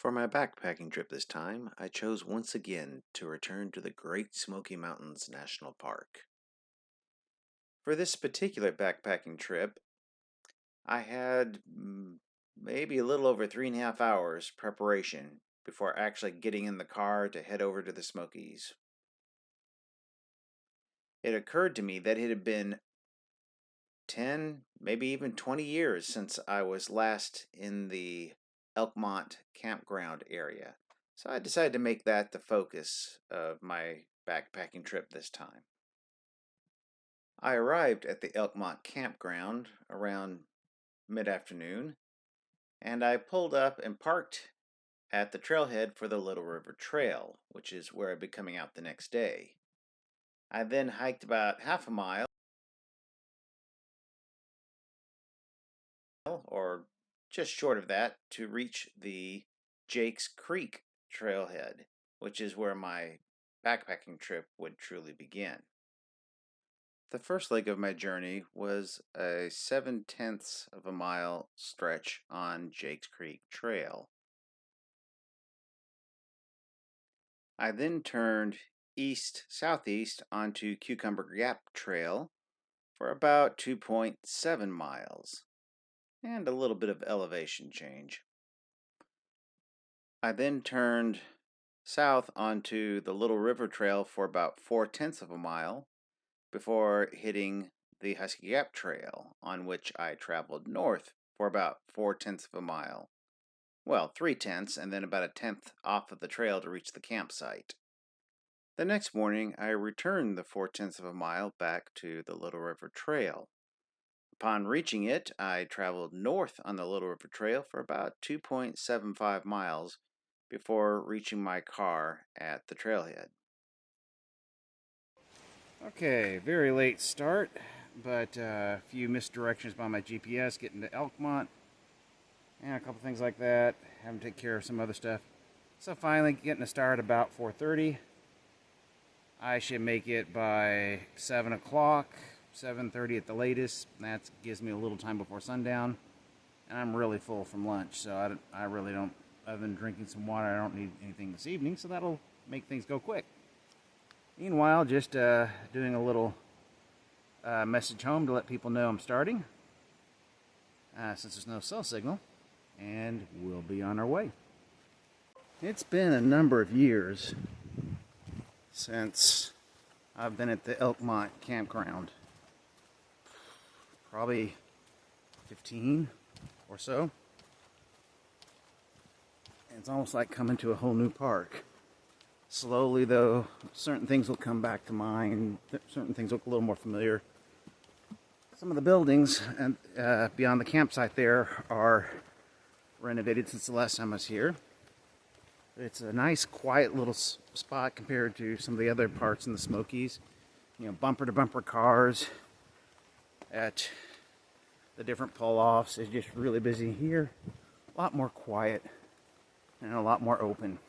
For my backpacking trip this time, I chose once again to return to the Great Smoky Mountains National Park. For this particular backpacking trip, I had maybe a little over 3.5 hours preparation before actually getting in the car to head over to the Smokies. It occurred to me that it had been 10, maybe even 20 years since I was last in the Elkmont campground area. So I decided to make that the focus of my backpacking trip this time. I arrived at the Elkmont campground around mid-afternoon, and I pulled up and parked at the trailhead for the Little River Trail, which is where I'd be coming out the next day. I then hiked about half a mile, or just short of that, to reach the Jakes Creek trailhead, which is where my backpacking trip would truly begin. The first leg of my journey was a 7/10 of a mile stretch on Jakes Creek Trail. I then turned east-southeast onto Cucumber Gap Trail for about 2.7 miles and a little bit of elevation change. I then turned south onto the Little River Trail for about 4/10 of a mile before hitting the Husky Gap Trail, on which I traveled north for about 4/10 of a mile. Well, 3/10, and then about a tenth off of the trail to reach the campsite. The next morning, I returned the 4/10 of a mile back to the Little River Trail. Upon reaching it, I traveled north on the Little River Trail for about 2.75 miles before reaching my car at the trailhead. Okay, very late start, but a few misdirections by my GPS getting to Elkmont, and a couple things like that. Having to take care of some other stuff. So finally getting a start about 4:30. I should make it by 7 o'clock, 7:30 at the latest. That gives me a little time before sundown, and I'm really full from lunch, so I really don't, other than drinking some water, I don't need anything this evening, so that'll make things go quick. Meanwhile, just doing a little message home to let people know I'm starting, since there's no cell signal, and we'll be on our way. It's been a number of years since I've been at the Elkmont campground. Probably 15 or so. It's almost like coming to a whole new park. Slowly, though, certain things will come back to mind. Certain things look a little more familiar. Some of the buildings and beyond the campsite there are renovated since the last time I was here. It's a nice, quiet little spot compared to some of the other parts in the Smokies. You know, bumper-to-bumper cars at the different pull-offs. It's just really busy here. A lot more quiet and a lot more open.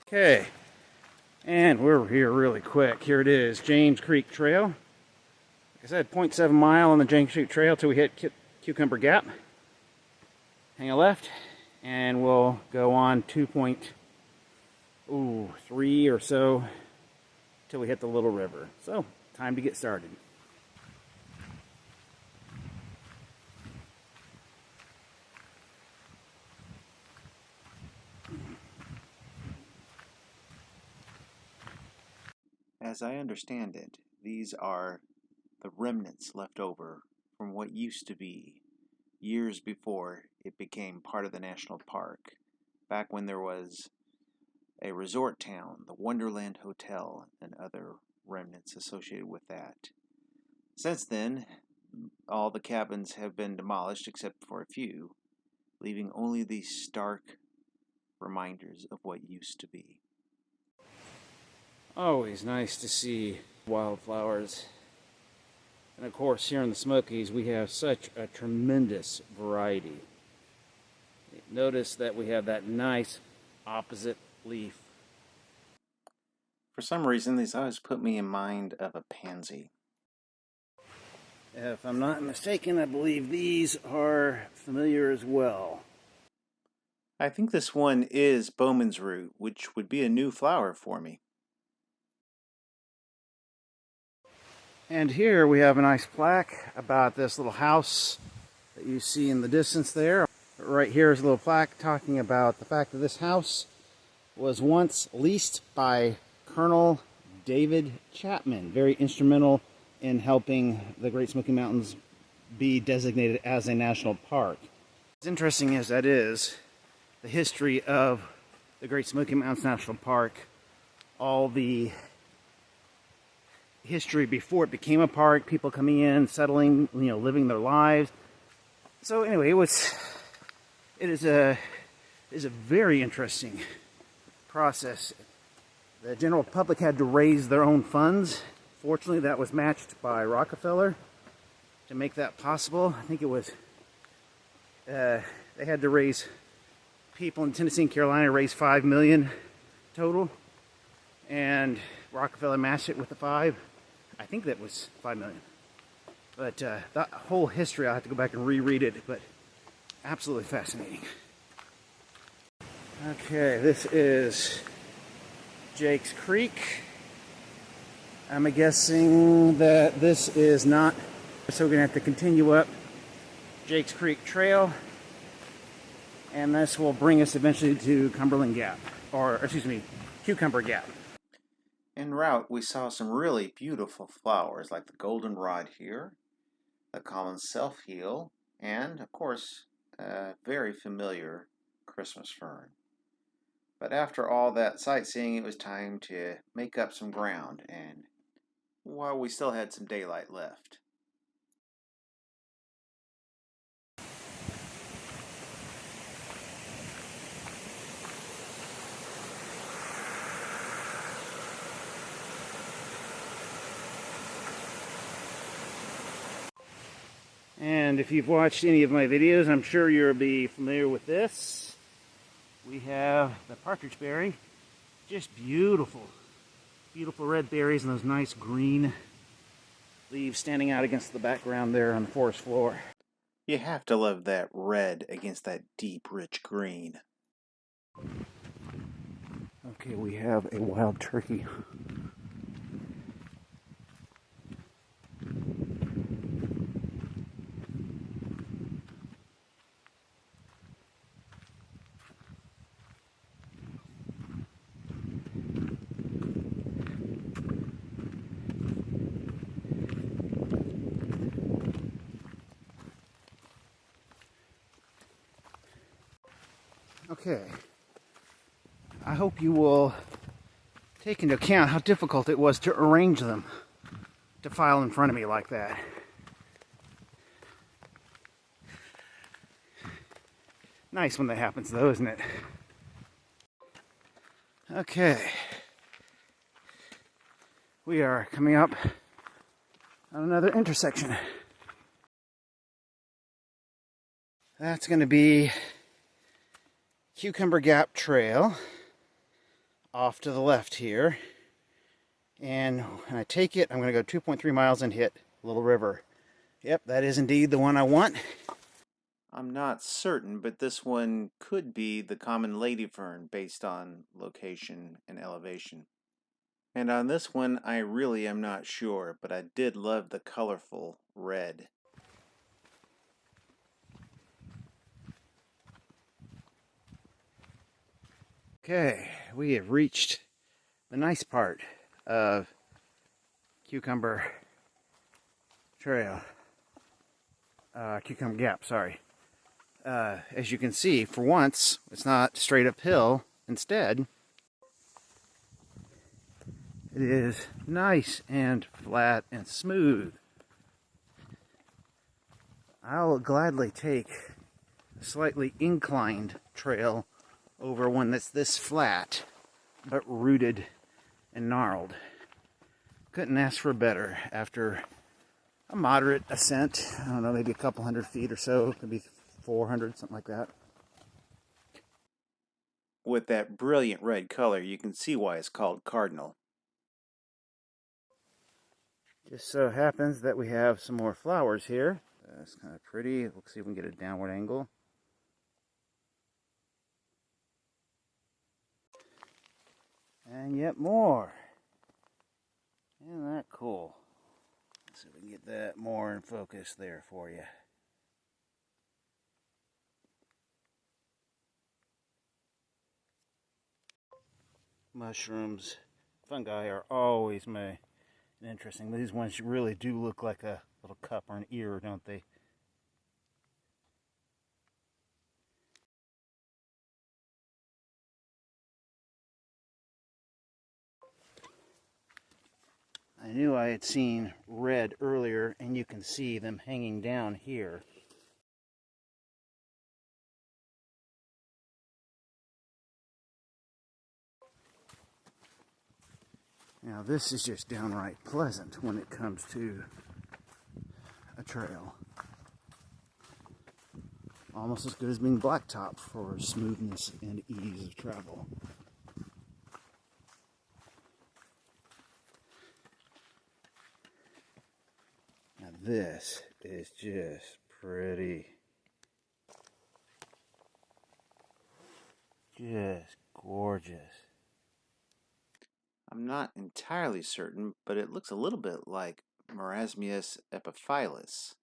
Okay. And we're here really quick. Here it is, James Creek Trail. Like I said, 0.7 mile on the James Creek Trail till we hit Cucumber Gap. Hang a left, and we'll go on 2.3 or so till we hit the Little River. So, time to get started. As I understand it, these are the remnants left over from what used to be years before it became part of the national park, back when there was a resort town, the Wonderland Hotel, and other remnants associated with that. Since then, all the cabins have been demolished except for a few, leaving only these stark reminders of what used to be. Always nice to see wildflowers. And of course, here in the Smokies, we have such a tremendous variety. Notice that we have that nice opposite leaf. For some reason, these always put me in mind of a pansy. If I'm not mistaken, I believe these are familiar as well. I think this one is Bowman's root, which would be a new flower for me. And here we have a nice plaque about this little house that you see in the distance there. Right here is a little plaque talking about the fact that this house was once leased by Colonel David Chapman, very instrumental in helping the Great Smoky Mountains be designated as a national park. As interesting as that is, the history of the Great Smoky Mountains National Park, all the history before it became a park, people coming in, settling, living their lives. So anyway, it is a very interesting process. The general public had to raise their own funds. Fortunately, that was matched by Rockefeller to make that possible. I think it was they had to raise, people in Tennessee and Carolina raised $5 million total, and Rockefeller matched it with the 5. I think that was $5 million. But that whole history, I'll have to go back and reread it, but absolutely fascinating. Okay, this is Jake's Creek. I'm guessing that this is not, so we're gonna have to continue up Jake's Creek Trail, and this will bring us eventually to Cumberland Gap, or excuse me, Cucumber Gap. En route, we saw some really beautiful flowers like the goldenrod here, the common self-heal, and, of course, a very familiar Christmas fern. But after all that sightseeing, it was time to make up some ground, and while we still had some daylight left. And if you've watched any of my videos, I'm sure you'll be familiar with this. We have the partridge berry. Just beautiful. Beautiful red berries and those nice green leaves standing out against the background there on the forest floor. You have to love that red against that deep, rich green. Okay, we have a wild turkey. Okay, I hope you will take into account how difficult it was to arrange them to file in front of me like that. Nice when that happens though, isn't it? Okay, we are coming up on another intersection. That's going to be Cucumber Gap Trail off to the left here, and when I take it, I'm going to go 2.3 miles and hit Little River. Yep, that is indeed the one I want. I'm not certain, but this one could be the common ladyfern based on location and elevation. And on this one, I really am not sure, but I did love the colorful red. Okay, we have reached the nice part of Cucumber Trail. Cucumber Gap, sorry. As you can see, for once, it's not straight uphill. Instead, it is nice and flat and smooth. I'll gladly take a slightly inclined trail over one that's this flat, but rooted and gnarled. Couldn't ask for better after a moderate ascent. I don't know, maybe a couple hundred feet or so, maybe 400, something like that. With that brilliant red color, you can see why it's called cardinal. Just so happens that we have some more flowers here. That's kind of pretty. Let's see if we can get a downward angle. And yet more. Isn't that cool? Let's see if we can get that more in focus there for you. Mushrooms, fungi are always interesting. These ones really do look like a little cup or an ear, don't they? I knew I had seen red earlier, and you can see them hanging down here. Now this is just downright pleasant when it comes to a trail. Almost as good as being blacktop for smoothness and ease of travel. Now this is just pretty. Just gorgeous. I'm not entirely certain, but it looks a little bit like Marasmius epiphyllus.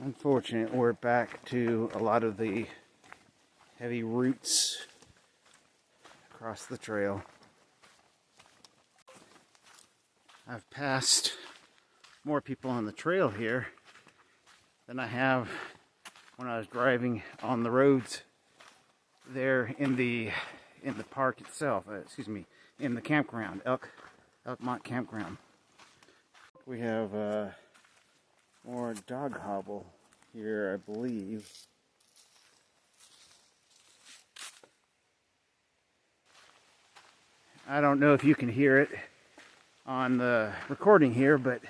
Unfortunate, we're back to a lot of the heavy roots across the trail. I've passed more people on the trail here than I have when I was driving on the roads there in the park itself. In the campground, Elkmont Campground. We have more dog hobble here, I believe. I don't know if you can hear it on the recording here, but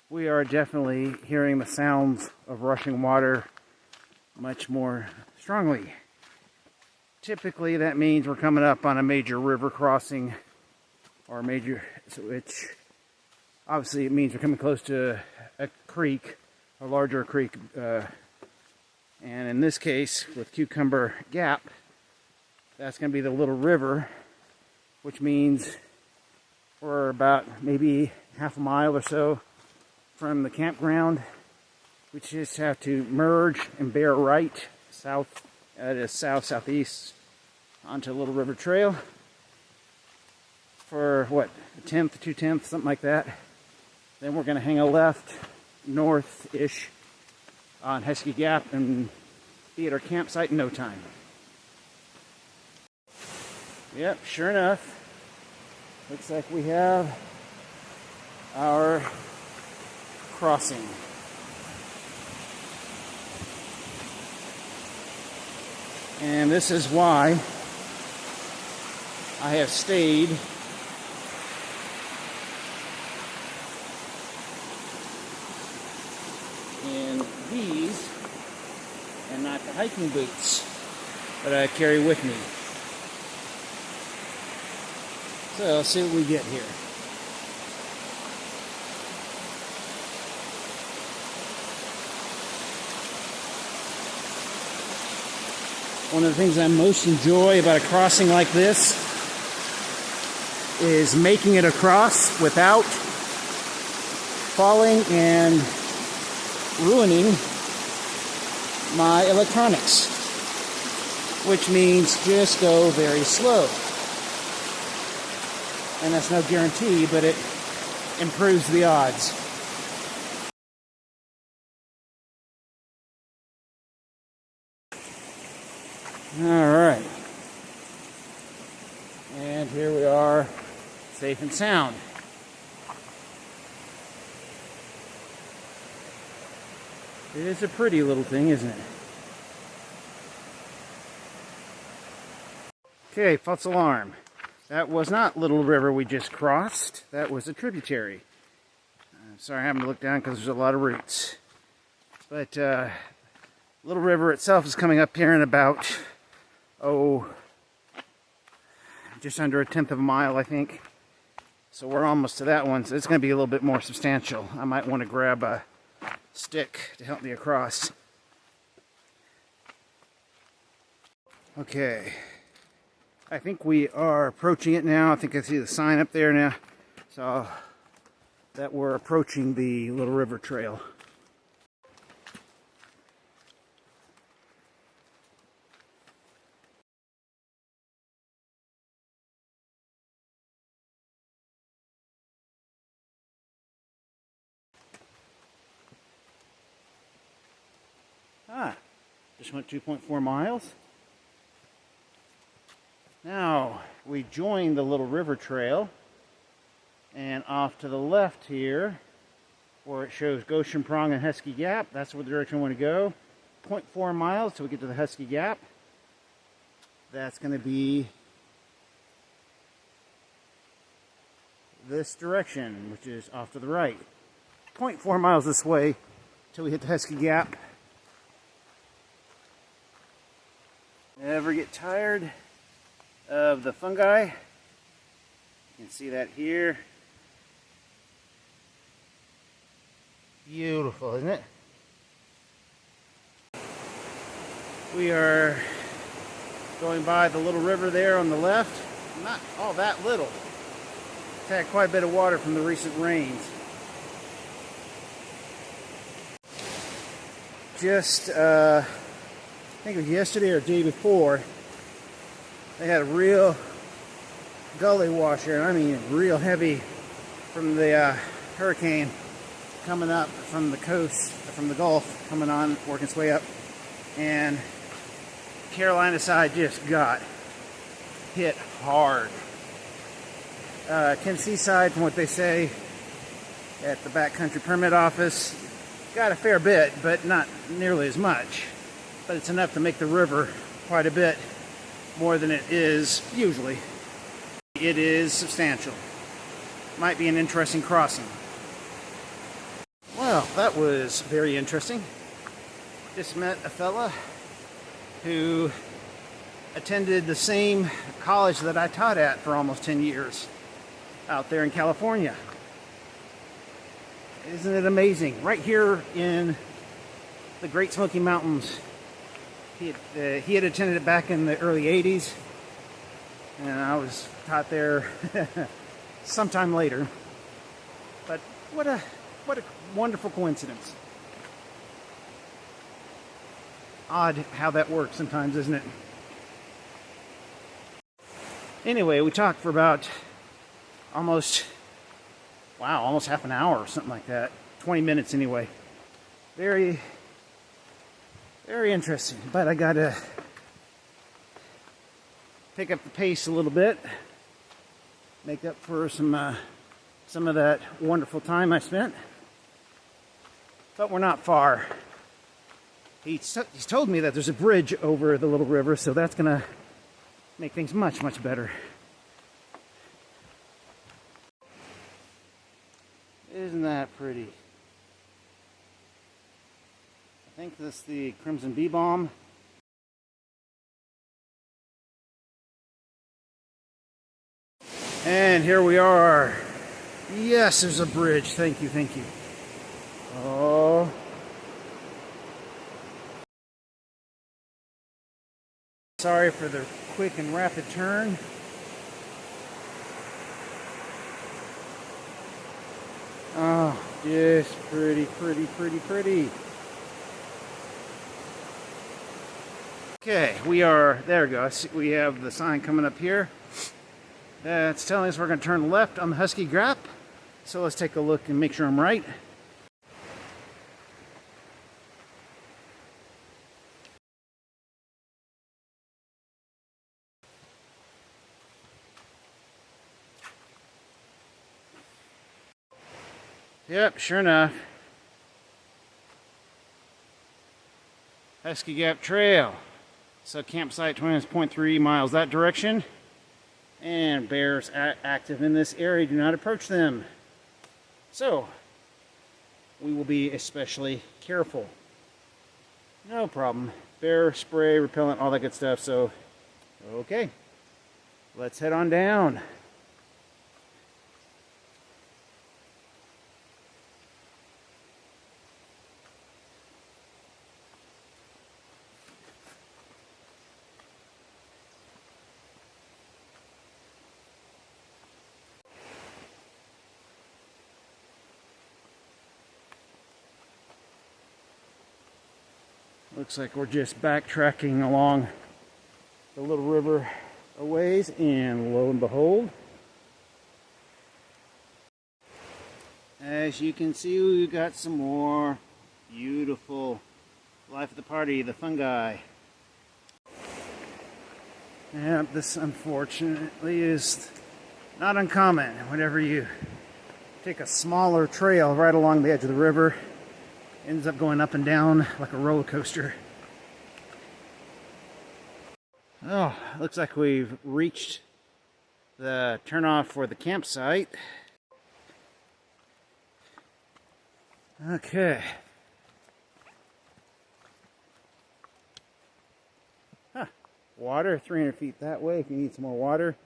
we are definitely hearing the sounds of rushing water much more strongly. Typically that means we're coming up on a major river crossing, or which obviously it means we're coming close to a creek, a larger creek, and in this case with Cucumber Gap, that's going to be the Little River, which means we're about maybe half a mile or so from the campground. We just have to merge and bear right southeast onto Little River Trail for what, a tenth, 2/10, something like that. Then we're going to hang a left north-ish on Husky Gap and be at our campsite in no time. Yep, sure enough, looks like we have our crossing. And this is why I have stayed in these and not the hiking boots that I carry with me. So let's see what we get here. One of the things I most enjoy about a crossing like this is making it across without falling and ruining my electronics, which means just go very slow. And that's no guarantee, but it improves the odds. All right. And here we are, safe and sound. It is a pretty little thing, isn't it? Okay, false alarm. That was not Little River we just crossed. That was a tributary. I'm sorry, I'm having to look down because there's a lot of roots. But Little River itself is coming up here in about oh, just under 1/10 of a mile, I think. So we're almost to that one, so it's going to be a little bit more substantial. I might want to grab a stick to help me across. Okay, I think we are approaching it now. I think I see the sign up there now, so that we're approaching the Little River Trail. Just went 2.4 miles. Now we joined the Little River Trail, and off to the left here, where it shows Goshen Prong and Husky Gap, that's where the direction I want to go. 0.4 miles till we get to the Husky Gap. That's going to be this direction, which is off to the right. 0.4 miles this way till we hit the Husky Gap. Never get tired of the fungi. You can see that here. Beautiful, isn't it? We are going by the little river there on the left. Not all that little. It's had quite a bit of water from the recent rains. Just I think it was yesterday or the day before, they had a real gully washer, I mean real heavy, from the hurricane coming up from the coast, from the Gulf, coming on, working its way up, and Carolina side just got hit hard. Tennessee side, from what they say at the Backcountry Permit Office, got a fair bit, but not nearly as much. But it's enough to make the river quite a bit more than it is usually. It is substantial. Might be an interesting crossing. Well, that was very interesting. Just met a fella who attended the same college that I taught at for almost 10 years out there in California. Isn't it amazing? Right here in the Great Smoky Mountains. He had attended it back in the early 80s, and I was taught there sometime later. But what a wonderful coincidence. Odd how that works sometimes, isn't it? Anyway, we talked for about almost half an hour or something like that. 20 minutes anyway. Very interesting, but I gotta pick up the pace a little bit, make up for some of that wonderful time I spent. But we're not far. He's told me that there's a bridge over the Little River, so that's gonna make things much, much better. Isn't that pretty? I think this is the Crimson Bee Balm. And here we are. Yes, there's a bridge. Thank you, thank you. Oh. Sorry for the quick and rapid turn. Oh, just pretty, pretty, pretty, pretty. Okay, there we go. We have the sign coming up here. It's telling us we're going to turn left on the Husky Gap. So let's take a look and make sure I'm right. Yep, sure enough. Husky Gap Trail. So campsite 20.3 miles that direction. And bears active in this area. Do not approach them. So, we will be especially careful. No problem. Bear spray, repellent, all that good stuff. So, Okay, let's head on down. Looks like we're just backtracking along the little river a ways, and lo and behold, as you can see, we've got some more beautiful life of the party, the fungi. And this unfortunately is not uncommon. Whenever you take a smaller trail right along the edge of the river, it ends up going up and down like a roller coaster. Oh, looks like we've reached the turnoff for the campsite. Okay. Huh. Water, 300 feet that way if you need some more water.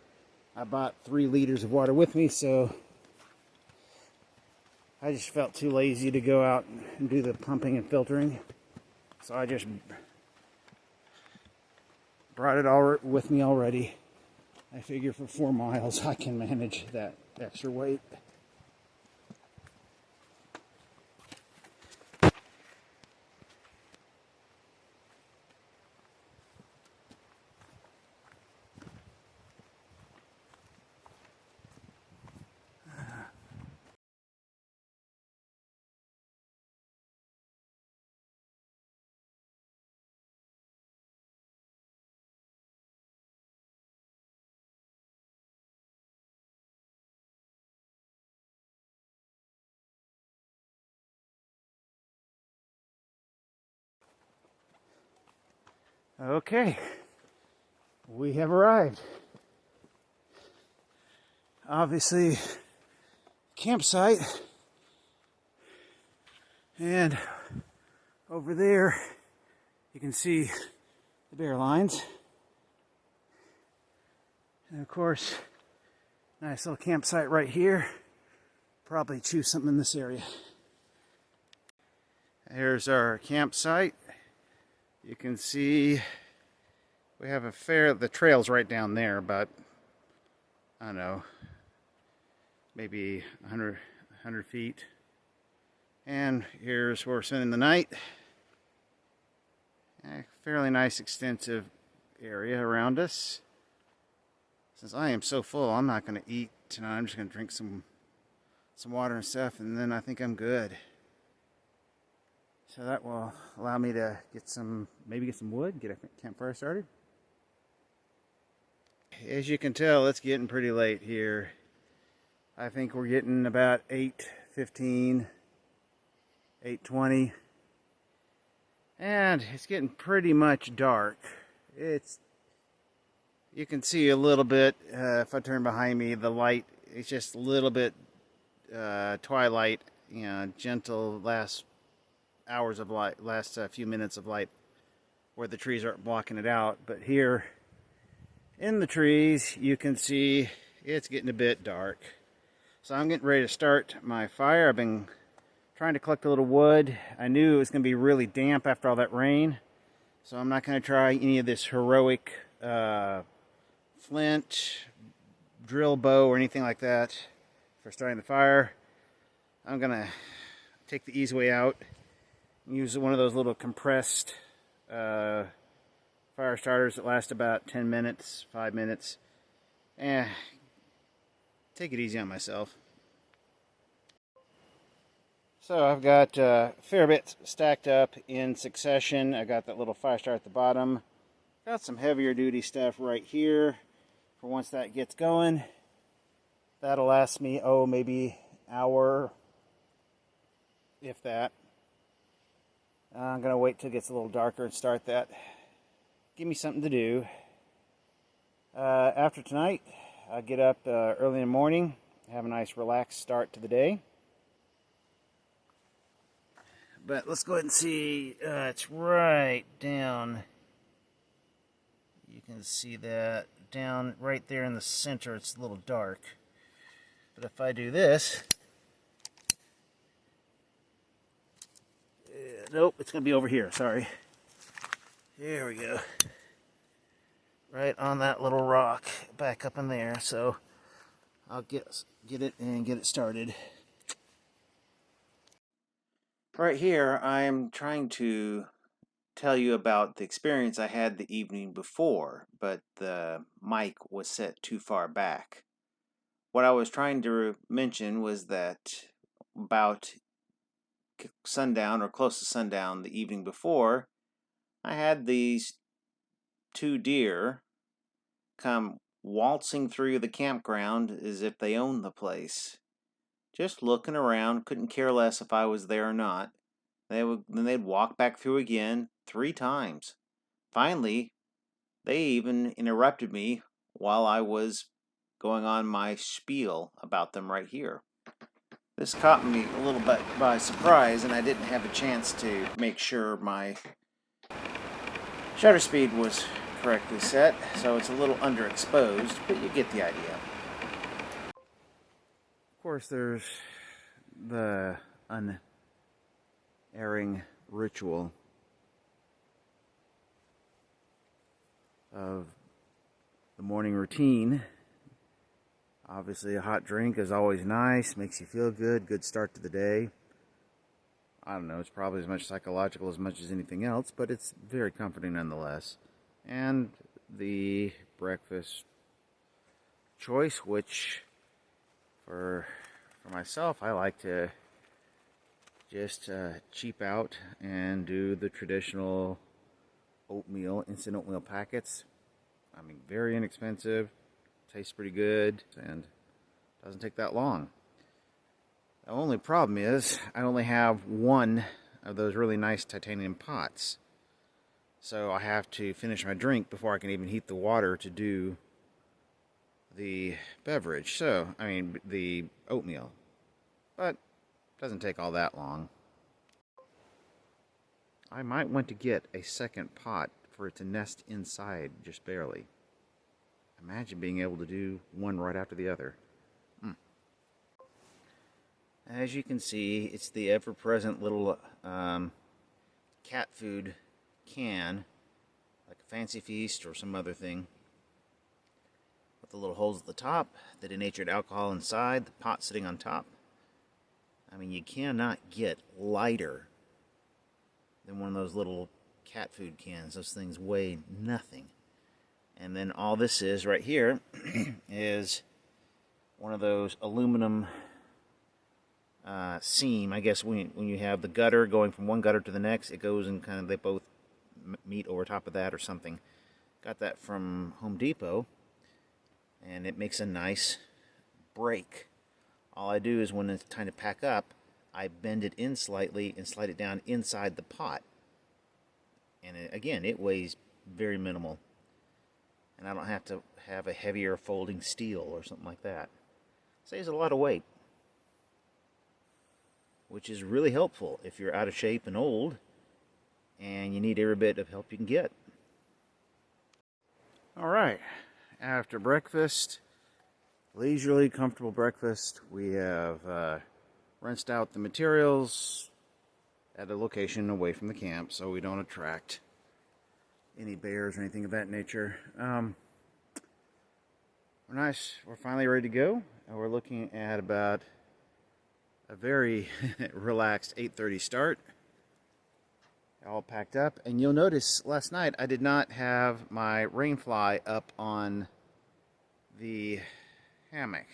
I bought 3 liters of water with me, so I just felt too lazy to go out and do the pumping and filtering. So I just brought it all with me already. I figure for 4 miles I can manage that extra weight. Okay, we have arrived. Obviously, campsite, and over there you can see the bear lines, and of course, nice little campsite right here. Probably choose something in this area. Here's our campsite. You can see we have the trail's right down there, but I don't know, maybe 100 feet. And here's where we're spending the night. A fairly nice extensive area around us. Since I am so full, I'm not going to eat tonight. I'm just going to drink some water and stuff, and then I think I'm good. So that will allow me to maybe get some wood, get a campfire started. As you can tell, it's getting pretty late here. I think we're getting about 8:15, 8:20, and it's getting pretty much dark. You can see a little bit, if I turn behind me, the light, it's just a little bit twilight, gentle last hours of light, last few minutes of light where the trees aren't blocking it out. But here in the trees, you can see it's getting a bit dark. So I'm getting ready to start my fire. I've been trying to collect a little wood. I knew it was going to be really damp after all that rain, so I'm not going to try any of this heroic flint, drill bow, or anything like that for starting the fire. I'm going to take the easy way out. Use one of those little compressed fire starters that last about 10 minutes, 5 minutes. Take it easy on myself. So I've got a fair bit stacked up in succession. I got that little fire starter at the bottom. Got some heavier duty stuff right here for once that gets going. That'll last me, maybe an hour, if that. I'm going to wait till it gets a little darker and start that. Give me something to do. After tonight, I'll get up early in the morning, have a nice relaxed start to the day. But let's go ahead and see. It's right down. You can see that down right there in the center, it's a little dark. But if I do this, nope, it's going to be over here, sorry. Here we go. Right on that little rock, back up in there. So I'll get it and get it started. Right here, I'm trying to tell you about the experience I had the evening before, but the mic was set too far back. What I was trying to mention was that about sundown or close to sundown the evening before, I had these two deer come waltzing through the campground as if they owned the place. Just looking around, couldn't care less if I was there or not. Then they'd walk back through again 3 times. Finally, they even interrupted me while I was going on my spiel about them right here. This caught me a little bit by surprise, and I didn't have a chance to make sure my shutter speed was correctly set, so it's a little underexposed, but you get the idea. Of course, there's the unerring ritual of the morning routine. Obviously, a hot drink is always nice, makes you feel good, good start to the day. I don't know, it's probably as much psychological as much as anything else, but it's very comforting nonetheless. And the breakfast choice, which for myself, I like to just cheap out and do the traditional oatmeal, instant oatmeal packets. I mean, very inexpensive, tastes pretty good, and doesn't take that long. The only problem is I only have one of those really nice titanium pots. So I have to finish my drink before I can even heat the water to do the beverage. So, I mean, the oatmeal. But it doesn't take all that long. I might want to get a second pot for it to nest inside just barely. Imagine being able to do one right after the other. As you can see, it's the ever-present little cat food can, like a Fancy Feast or some other thing, with the little holes at the top, the denatured alcohol inside, the pot sitting on top. I mean, you cannot get lighter than one of those little cat food cans. Those things weigh nothing. And then all this is right here is one of those aluminum seam. I guess when you have the gutter going from one gutter to the next, it goes and kind of they both meet over top of that or something. Got that from Home Depot, and it makes a nice break. All I do is when it's time to pack up, I bend it in slightly and slide it down inside the pot. And again, it weighs very minimal. And I don't have to have a heavier folding steel or something like that. Saves a lot of weight, which is really helpful if you're out of shape and old and you need every bit of help you can get. All right, after breakfast, leisurely, comfortable breakfast, we have rinsed out the materials at a location away from the camp so we don't attract any bears or anything of that nature. We're finally ready to go. We're looking at about a very relaxed 8:30 start. All packed up, and you'll notice last night I did not have my rainfly up on the hammock.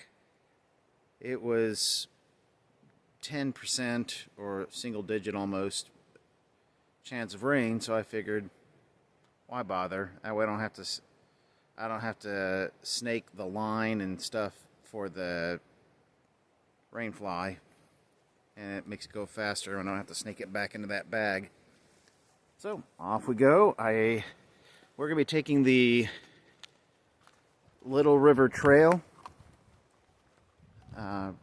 It was 10% or single digit almost chance of rain, so I figured, why bother? That way I don't have to snake the line and stuff for the rainfly, and it makes it go faster and I don't have to snake it back into that bag. So off we go. We're gonna be taking the Little River Trail. You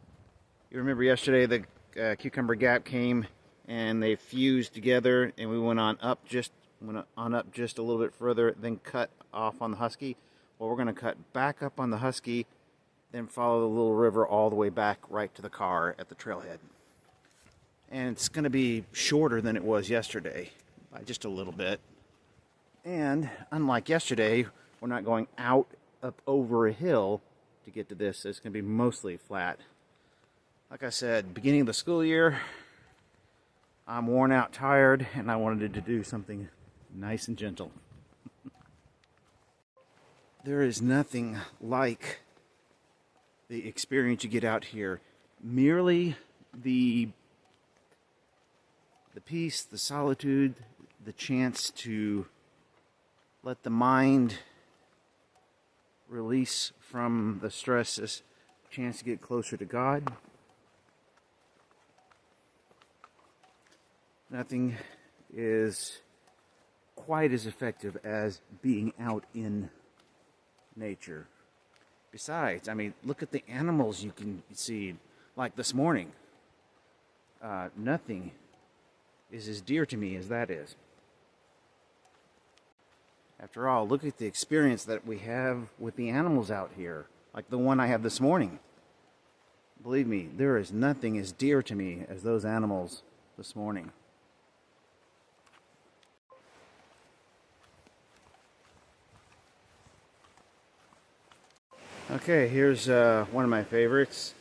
remember yesterday the Cucumber Gap came and they fused together, and we went on up just I'm going to on up just a little bit further, then cut off on the Husky. Well, we're going to cut back up on the Husky, then follow the little river all the way back right to the car at the trailhead. And it's going to be shorter than it was yesterday by just a little bit. And unlike yesterday, we're not going out up over a hill to get to this. It's going to be mostly flat. Like I said, beginning of the school year, I'm worn out, tired, and I wanted to do something nice and gentle. There is nothing like the experience you get out here. Merely the peace, the solitude, the chance to let the mind release from the stresses, chance to get closer to God. Nothing is quite as effective as being out in nature. Besides, I mean, look at the animals you can see. Like this morning, nothing is as dear to me as that is. After all, look at the experience that we have with the animals out here, like the one I have this morning. Believe me, there is nothing as dear to me as those animals this morning. Okay, here's one of my favorites.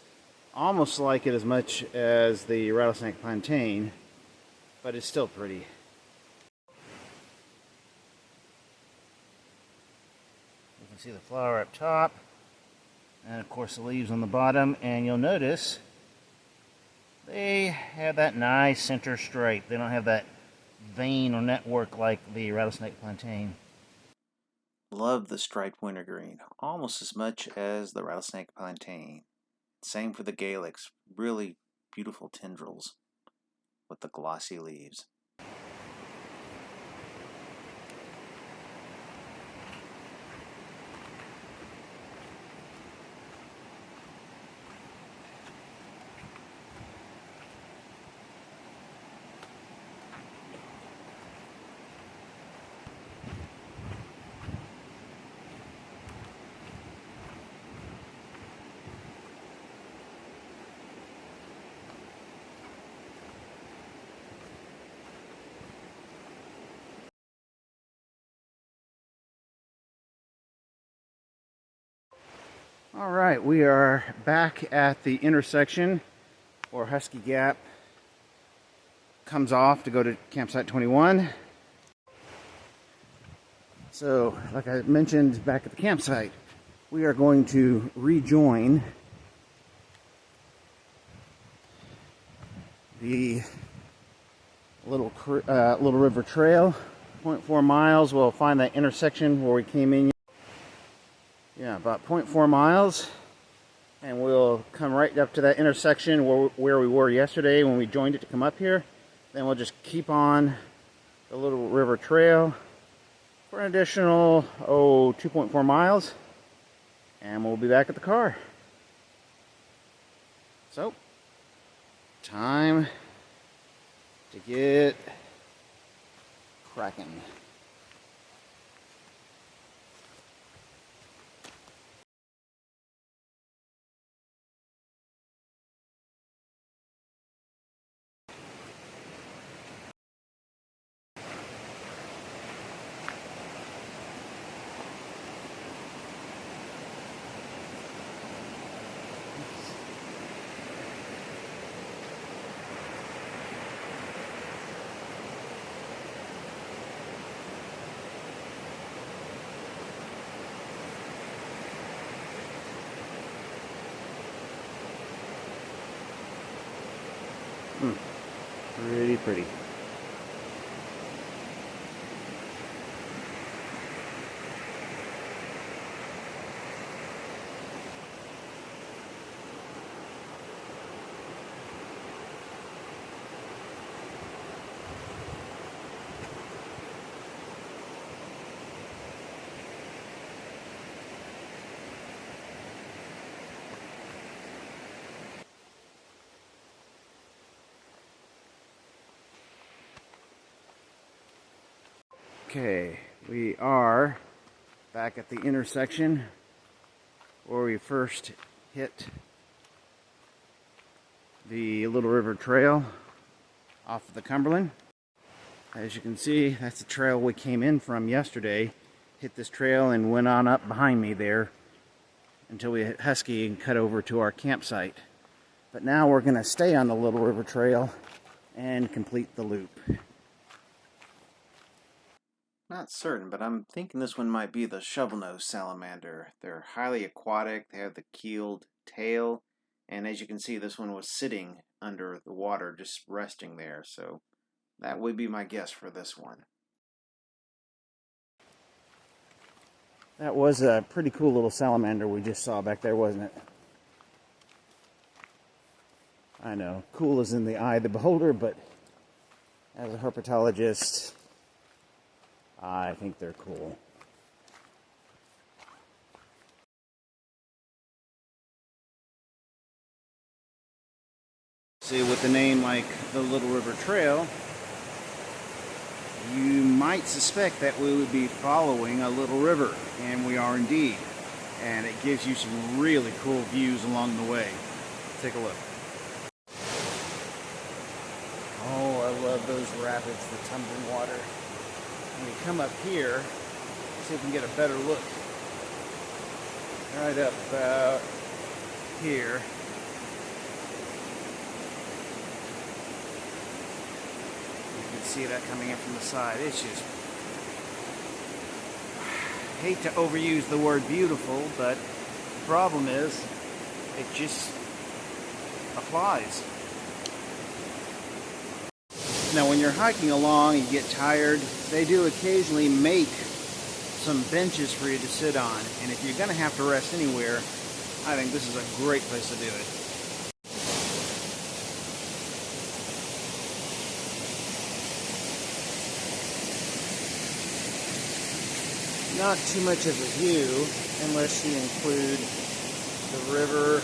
Almost like it as much as the Rattlesnake Plantain, but it's still pretty. You can see the flower up top, and of course the leaves on the bottom, and you'll notice they have that nice center stripe. They don't have that vein or network like the Rattlesnake Plantain. Love the striped wintergreen almost as much as the rattlesnake plantain. Same for the Galix, really beautiful tendrils with the glossy leaves. All right, we are back at the intersection where Husky Gap comes off to go to campsite 21. So, like I mentioned back at the campsite, we are going to rejoin the Little River Trail, 0.4 miles. We'll find that intersection where we came in. Yeah, about 0.4 miles, and we'll come right up to that intersection where we were yesterday when we joined it to come up here. Then we'll just keep on the Little River Trail for an additional 2.4 miles, and we'll be back at the car. So, time to get cracking. Pretty pretty. Okay, we are back at the intersection where we first hit the Little River Trail off of the Cumberland. As you can see, that's the trail we came in from yesterday. Hit this trail and went on up behind me there until we hit Husky and cut over to our campsite. But now we're going to stay on the Little River Trail and complete the loop. Not certain, but I'm thinking this one might be the shovelnose salamander. They're highly aquatic, they have the keeled tail, and as you can see, this one was sitting under the water, just resting there, so that would be my guess for this one. That was a pretty cool little salamander we just saw back there, wasn't it? I know, cool is in the eye of the beholder, but as a herpetologist, I think they're cool. See, with a name like the Little River Trail, you might suspect that we would be following a little river, and we are indeed. And it gives you some really cool views along the way. Take a look. Oh, I love those rapids, the tumbling water. When you come up here, see if we can get a better look. Right up about here. You can see that coming in from the side. It's just, I hate to overuse the word beautiful, but the problem is it just applies. Now when you're hiking along and you get tired, they do occasionally make some benches for you to sit on, and if you're going to have to rest anywhere, I think this is a great place to do it. Not too much of a view unless you include the river,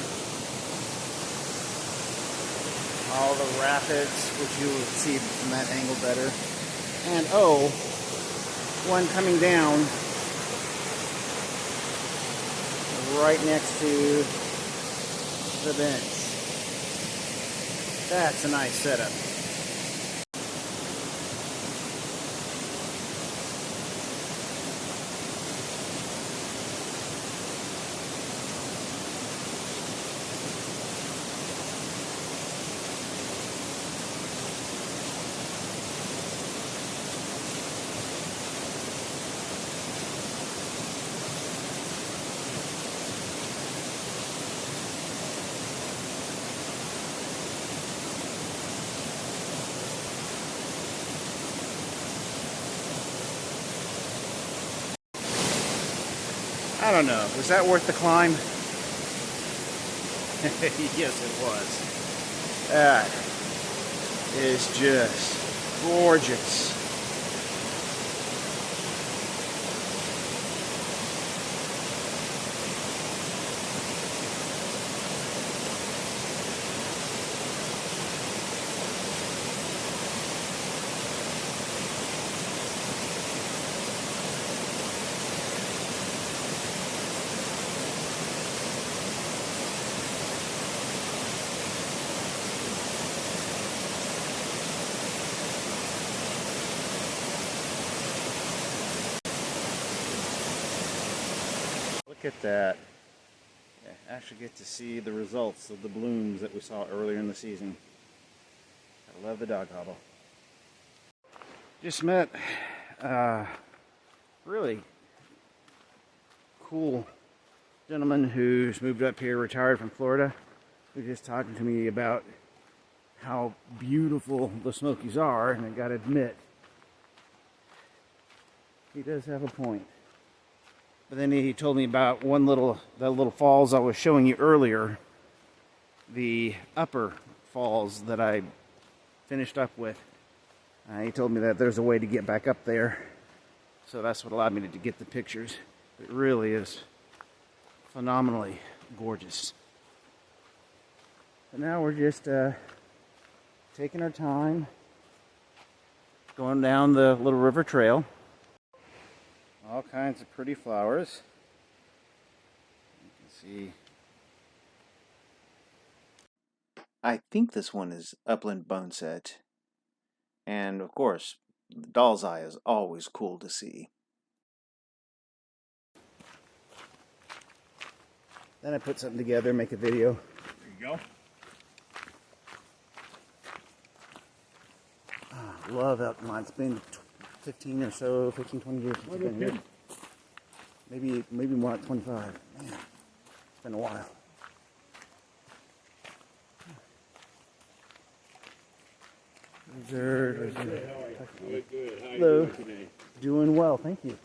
all the rapids, which you will see from that angle better, and oh, one coming down right next to the bench. That's a nice setup. I don't know. Was that worth the climb? Yes, it was. That is just gorgeous. Look at that. Yeah, actually get to see the results of the blooms that we saw earlier in the season. I love the dog hobble. Just met a really cool gentleman who's moved up here, retired from Florida. He was just talking to me about how beautiful the Smokies are, and I gotta admit, he does have a point. But then he told me about the little falls I was showing you earlier, the upper falls that I finished up with. He told me that there's a way to get back up there, so that's what allowed me to get the pictures. It really is phenomenally gorgeous. But now we're just taking our time, going down the Little River Trail. all kinds of pretty flowers. You can see. I think this one is upland boneset. And of course, the doll's eye is always cool to see. Then I put something together, make a video. There you go. Love Elk Mine. It's been 15 or so, 15, 20 years since I've been here. Maybe more like 25. Man, it's been a while. Good. How Hello. you doing today? Doing well, thank you.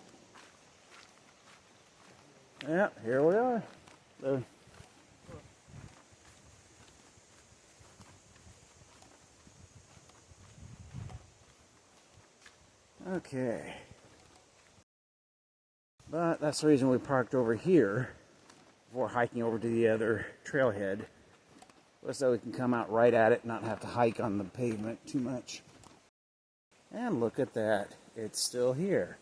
Yeah, here we are. Hello. Okay. But that's the reason we parked over here before hiking over to the other trailhead. Was so we can come out right at it and not have to hike on the pavement too much. And look at that. It's still here.